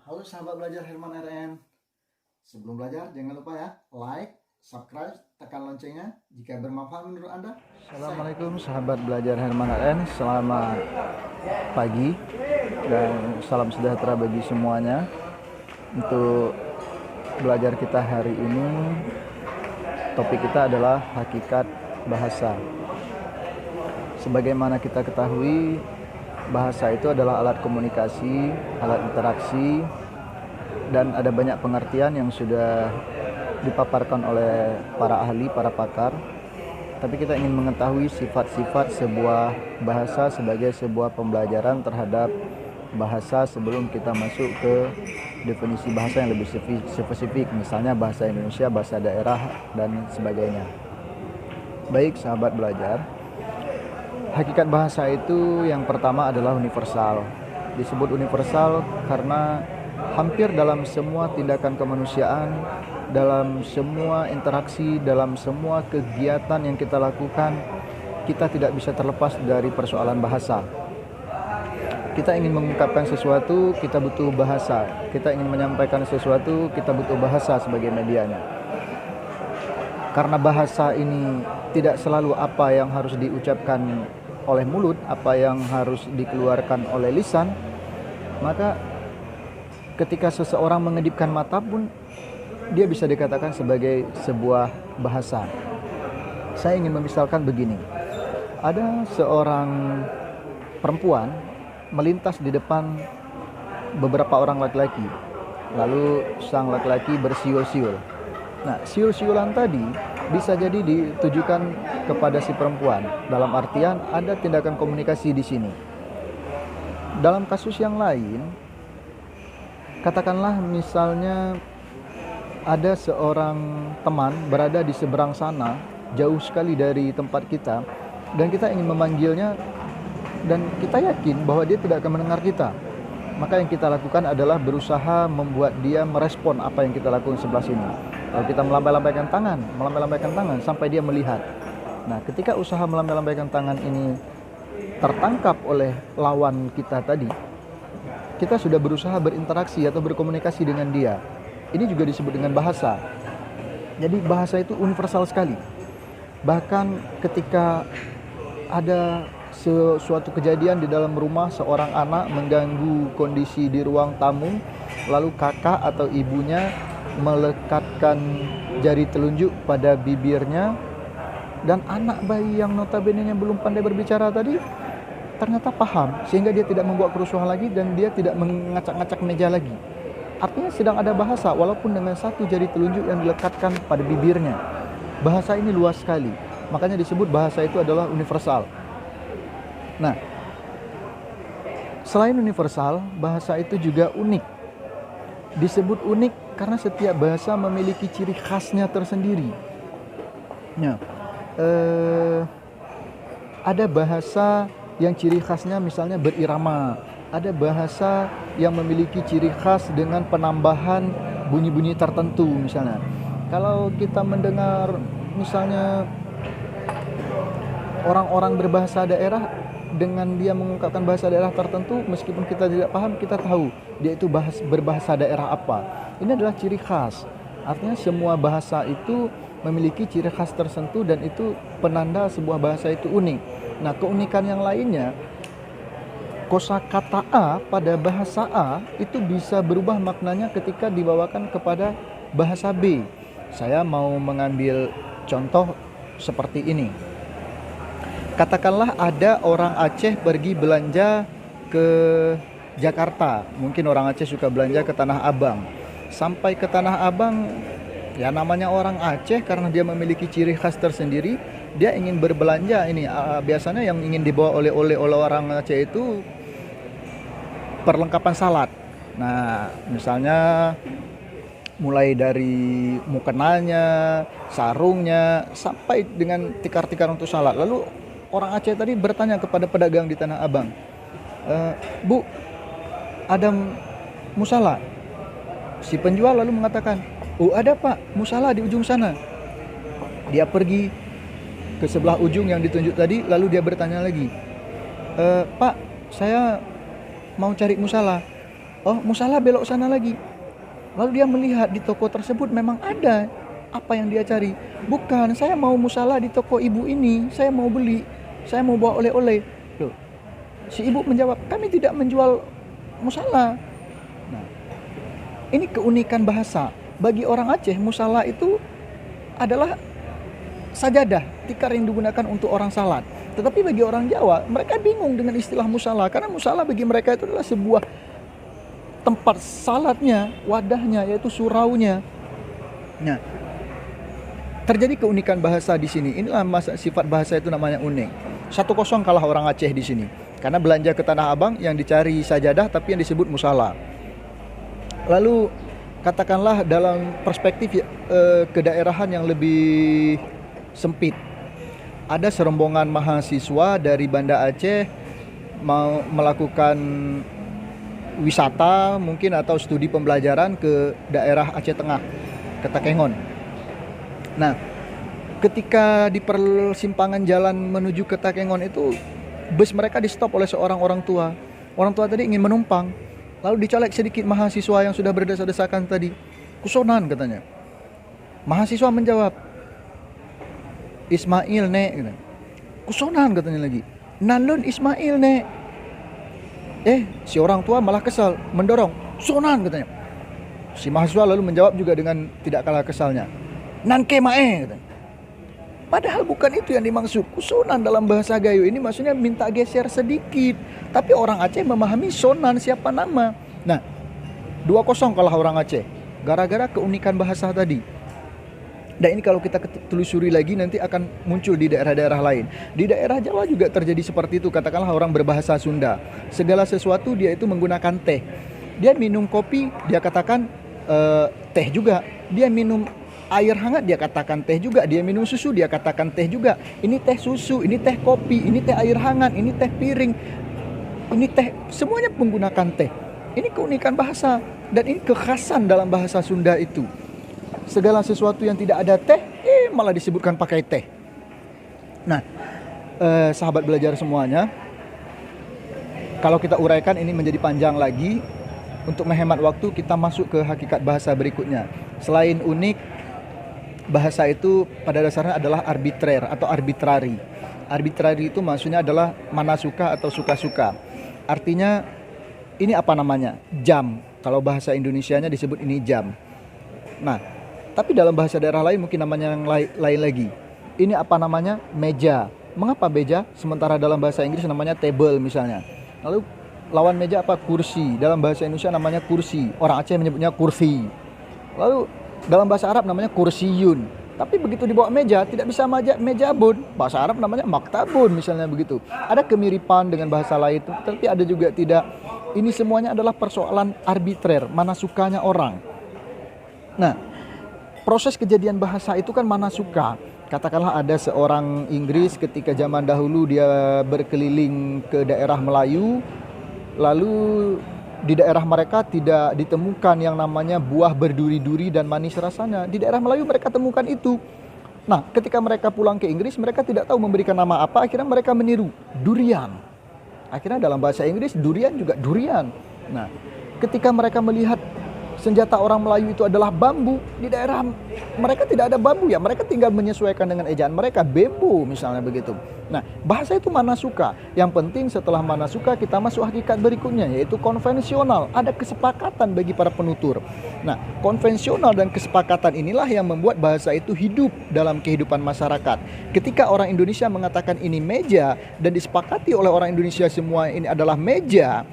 Halo sahabat belajar Herman RN. Sebelum belajar jangan lupa ya like, subscribe, tekan loncengnya jika bermanfaat menurut Anda. Assalamualaikum sahabat belajar Herman RN. Selamat pagi dan salam sejahtera bagi semuanya. Untuk belajar kita hari ini, topik kita adalah hakikat bahasa. Sebagaimana kita ketahui, bahasa itu adalah alat komunikasi, alat interaksi, dan ada banyak pengertian yang sudah dipaparkan oleh para ahli, para pakar. Tapi kita ingin mengetahui sifat-sifat sebuah bahasa sebagai sebuah pembelajaran terhadap bahasa sebelum kita masuk ke definisi bahasa yang lebih spesifik, misalnya bahasa Indonesia, bahasa daerah, dan sebagainya. Baik sahabat belajar, hakikat bahasa itu yang pertama adalah universal. Disebut universal karena hampir dalam semua tindakan kemanusiaan, dalam semua interaksi, dalam semua kegiatan yang kita lakukan, kita tidak bisa terlepas dari persoalan bahasa. Kita ingin mengungkapkan sesuatu, kita butuh bahasa. Kita ingin menyampaikan sesuatu, kita butuh bahasa sebagai medianya. Karena bahasa ini tidak selalu apa yang harus diucapkan oleh mulut, apa yang harus dikeluarkan oleh lisan, maka ketika seseorang mengedipkan mata pun dia bisa dikatakan sebagai sebuah bahasa. Saya ingin memisalkan begini. Ada seorang perempuan melintas di depan beberapa orang laki-laki. Lalu sang laki-laki bersiul-siul. Nah, siul-siulan tadi bisa jadi ditujukan kepada si perempuan. Dalam artian ada tindakan komunikasi di sini. Dalam kasus yang lain, katakanlah misalnya ada seorang teman berada di seberang sana, jauh sekali dari tempat kita, dan kita ingin memanggilnya, dan kita yakin bahwa dia tidak akan mendengar kita. Maka yang kita lakukan adalah berusaha membuat dia merespon apa yang kita lakukan sebelah sini. Lalu kita melambai-lambaikan tangan sampai dia melihat. Nah, ketika usaha melambai-lambaikan tangan ini tertangkap oleh lawan kita tadi, kita sudah berusaha berinteraksi atau berkomunikasi dengan dia. Ini juga disebut dengan bahasa. Jadi bahasa itu universal sekali. Bahkan ketika ada suatu kejadian di dalam rumah, seorang anak mengganggu kondisi di ruang tamu, lalu kakak atau ibunya melekatkan jari telunjuk pada bibirnya, dan anak bayi yang notabene belum pandai berbicara tadi ternyata paham, sehingga dia tidak membuat kerusuhan lagi dan dia tidak mengacak-ngacak meja lagi. Artinya sedang ada bahasa walaupun dengan satu jari telunjuk yang dilekatkan pada bibirnya. Bahasa ini luas sekali, makanya disebut bahasa itu adalah universal. Nah, selain universal, bahasa itu juga unik. Disebut unik karena setiap bahasa memiliki ciri khasnya tersendiri. Nah, ada bahasa yang ciri khasnya misalnya berirama. Ada bahasa yang memiliki ciri khas dengan penambahan bunyi-bunyi tertentu misalnya. Kalau kita mendengar misalnya orang-orang berbahasa daerah, dengan dia mengungkapkan bahasa daerah tertentu, meskipun kita tidak paham, kita tahu dia itu berbahasa daerah apa. Ini adalah ciri khas. Artinya semua bahasa itu memiliki ciri khas tertentu dan itu penanda sebuah bahasa itu unik. Nah, keunikan yang lainnya, kosakata A pada bahasa A itu bisa berubah maknanya ketika dibawakan kepada bahasa B. Saya mau mengambil contoh seperti ini. Katakanlah ada orang Aceh pergi belanja ke Jakarta. Mungkin orang Aceh suka belanja ke Tanah Abang. Sampai ke Tanah Abang, ya namanya orang Aceh karena dia memiliki ciri khas tersendiri, dia ingin berbelanja ini. Biasanya yang ingin dibawa oleh orang Aceh itu perlengkapan salat. Nah, misalnya mulai dari mukenanya, sarungnya, sampai dengan tikar-tikar untuk salat. Lalu orang Aceh tadi bertanya kepada pedagang di Tanah Abang, Bu, ada musala? Si penjual lalu mengatakan, oh ada Pak, musala di ujung sana. Dia pergi ke sebelah ujung yang ditunjuk tadi, lalu dia bertanya lagi, Pak, saya mau cari musala. Oh, musalah belok sana lagi. Lalu dia melihat di toko tersebut memang ada apa yang dia cari. Bukan, saya mau musalah di toko ibu ini, saya mau beli, saya mau bawa oleh-oleh. Loh, si ibu menjawab, kami tidak menjual musalah. Nah, ini keunikan bahasa. Bagi orang Aceh, musalah itu adalah sajadah, tikar yang digunakan untuk orang salat. Tetapi bagi orang Jawa, mereka bingung dengan istilah musalah, karena musalah bagi mereka itu adalah sebuah tempat salatnya, wadahnya, yaitu suraunya. Nah, terjadi keunikan bahasa di sini. Inilah sifat bahasa itu namanya unik. 1-0 kalah orang Aceh di sini. Karena belanja ke Tanah Abang yang dicari sajadah tapi yang disebut musalah. Lalu katakanlah dalam perspektif kedaerahan yang lebih sempit. Ada serombongan mahasiswa dari Banda Aceh mau melakukan wisata mungkin atau studi pembelajaran ke daerah Aceh Tengah, ke Takengon. Nah, ketika di persimpangan jalan menuju ke Takengon itu, bus mereka di stop oleh seorang orang tua. Orang tua tadi ingin menumpang, lalu dicolek sedikit mahasiswa yang sudah berdesak-desakan tadi. Kusonan katanya. Mahasiswa menjawab, Ismail nek. Kusonan katanya lagi. Nalun Ismail nek. Si orang tua malah kesal, mendorong. Kusonan katanya. Si mahasiswa lalu menjawab juga dengan tidak kalah kesalnya. Nanke mae katanya. Padahal bukan itu yang dimaksud. Kusonan dalam bahasa Gayo ini maksudnya minta geser sedikit. Tapi orang Aceh memahami sonan siapa nama. Nah, 2-0 kalah orang Aceh. Gara-gara keunikan bahasa tadi. Dan ini kalau kita telusuri lagi nanti akan muncul di daerah-daerah lain. Di daerah Jawa juga terjadi seperti itu. Katakanlah orang berbahasa Sunda. Segala sesuatu dia itu menggunakan teh. Dia minum kopi, dia katakan teh juga. Dia minum air hangat, dia katakan teh juga. Dia minum susu, dia katakan teh juga. Ini teh susu, ini teh kopi, ini teh air hangat, ini teh piring, ini teh, semuanya menggunakan teh. Ini keunikan bahasa. Dan ini kekhasan dalam bahasa Sunda itu. Segala sesuatu yang tidak ada teh, malah disebutkan pakai teh. Nah, sahabat belajar semuanya, kalau kita uraikan ini menjadi panjang lagi. Untuk menghemat waktu, kita masuk ke hakikat bahasa berikutnya. Selain unik, bahasa itu pada dasarnya adalah arbitrer atau arbitrari. Arbitrari itu maksudnya adalah mana suka atau suka-suka. Artinya, ini apa namanya? Jam. Kalau bahasa Indonesianya disebut ini jam. Nah, tapi dalam bahasa daerah lain mungkin namanya yang lain lagi. Ini apa namanya? Meja. Mengapa meja? Sementara dalam bahasa Inggris namanya table misalnya. Lalu lawan meja apa? Kursi. Dalam bahasa Indonesia namanya kursi. Orang Aceh menyebutnya kursi. Lalu dalam bahasa Arab namanya kursiyun. Tapi begitu dibawa meja, tidak bisa mejabun. Bahasa Arab namanya maktabun misalnya begitu. Ada kemiripan dengan bahasa lain, tapi ada juga tidak. Ini semuanya adalah persoalan arbitrer, mana sukanya orang. Nah, proses kejadian bahasa itu kan mana suka. Katakanlah ada seorang Inggris ketika zaman dahulu dia berkeliling ke daerah Melayu, lalu di daerah mereka tidak ditemukan yang namanya buah berduri-duri dan manis rasanya. Di daerah Melayu mereka temukan itu. Nah, ketika mereka pulang ke Inggris, mereka tidak tahu memberikan nama apa, akhirnya mereka meniru durian. Akhirnya dalam bahasa Inggris durian juga durian. Nah, ketika mereka melihat senjata orang Melayu itu adalah bambu, di daerah mereka tidak ada bambu ya, mereka tinggal menyesuaikan dengan ejaan mereka, bambu misalnya begitu. Nah, bahasa itu mana suka. Yang penting setelah mana suka kita masuk hakikat berikutnya, yaitu konvensional. Ada kesepakatan bagi para penutur. Nah, konvensional dan kesepakatan inilah yang membuat bahasa itu hidup dalam kehidupan masyarakat. Ketika orang Indonesia mengatakan ini meja dan disepakati oleh orang Indonesia semua ini adalah meja,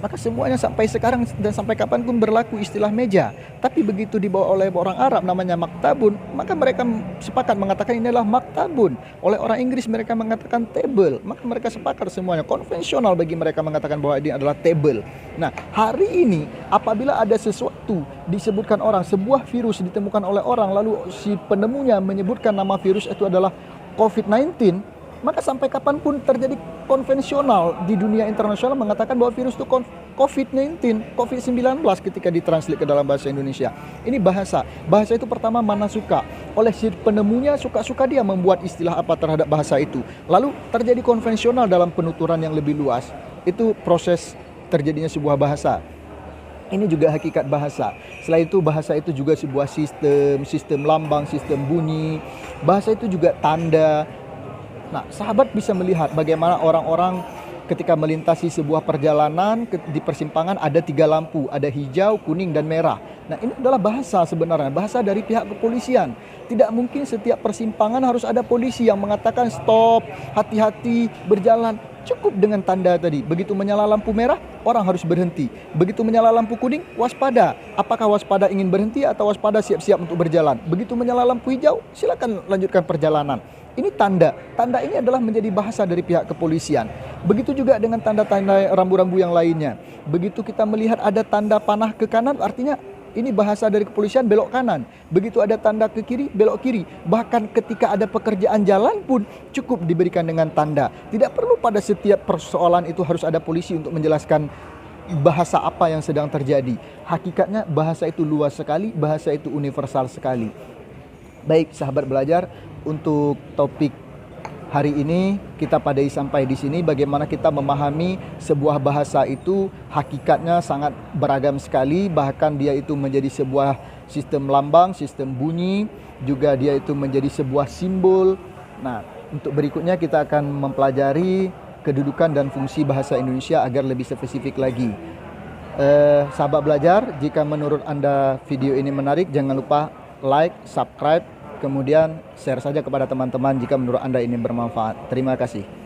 maka semuanya sampai sekarang dan sampai kapanpun berlaku istilah meja. Tapi begitu dibawa oleh orang Arab namanya maktabun, maka mereka sepakat mengatakan ini adalah maktabun. Oleh orang Inggris mereka mengatakan table, maka mereka sepakat semuanya. Konvensional bagi mereka mengatakan bahwa ini adalah table. Nah, hari ini apabila ada sesuatu disebutkan orang, sebuah virus ditemukan oleh orang, lalu si penemunya menyebutkan nama virus itu adalah COVID-19, maka sampai kapanpun terjadi konvensional di dunia internasional mengatakan bahwa virus itu COVID-19, COVID-19 ketika ditranslate ke dalam bahasa Indonesia. Ini bahasa. Bahasa itu pertama mana suka. Oleh si penemunya suka-suka dia membuat istilah apa terhadap bahasa itu. Lalu terjadi konvensional dalam penuturan yang lebih luas. Itu proses terjadinya sebuah bahasa. Ini juga hakikat bahasa. Selain itu bahasa itu juga sebuah sistem lambang, sistem bunyi. Bahasa itu juga tanda. Nah, sahabat bisa melihat bagaimana orang-orang ketika melintasi sebuah perjalanan di persimpangan ada 3 lampu, ada hijau, kuning, dan merah. Nah, ini adalah bahasa sebenarnya, bahasa dari pihak kepolisian. Tidak mungkin setiap persimpangan harus ada polisi yang mengatakan stop, hati-hati, berjalan. Cukup dengan tanda tadi. Begitu menyala lampu merah, orang harus berhenti. Begitu menyala lampu kuning, waspada. Apakah waspada ingin berhenti atau waspada siap-siap untuk berjalan? Begitu menyala lampu hijau, silakan lanjutkan perjalanan. Ini tanda. Tanda ini adalah menjadi bahasa dari pihak kepolisian. Begitu juga dengan tanda-tanda rambu-rambu yang lainnya. Begitu kita melihat ada tanda panah ke kanan, artinya ini bahasa dari kepolisian belok kanan. Begitu ada tanda ke kiri, belok kiri. Bahkan ketika ada pekerjaan jalan pun cukup diberikan dengan tanda. Tidak perlu pada setiap persoalan itu harus ada polisi untuk menjelaskan bahasa apa yang sedang terjadi. Hakikatnya bahasa itu luas sekali, bahasa itu universal sekali. Baik, sahabat belajar, untuk topik hari ini kita padai sampai di sini. Bagaimana kita memahami sebuah bahasa itu hakikatnya sangat beragam sekali. Bahkan dia itu menjadi sebuah sistem lambang, sistem bunyi, juga dia itu menjadi sebuah simbol. Nah, untuk berikutnya kita akan mempelajari kedudukan dan fungsi bahasa Indonesia agar lebih spesifik lagi. Sahabat belajar, jika menurut Anda video ini menarik, jangan lupa like, subscribe, kemudian share saja kepada teman-teman jika menurut Anda ini bermanfaat. Terima kasih.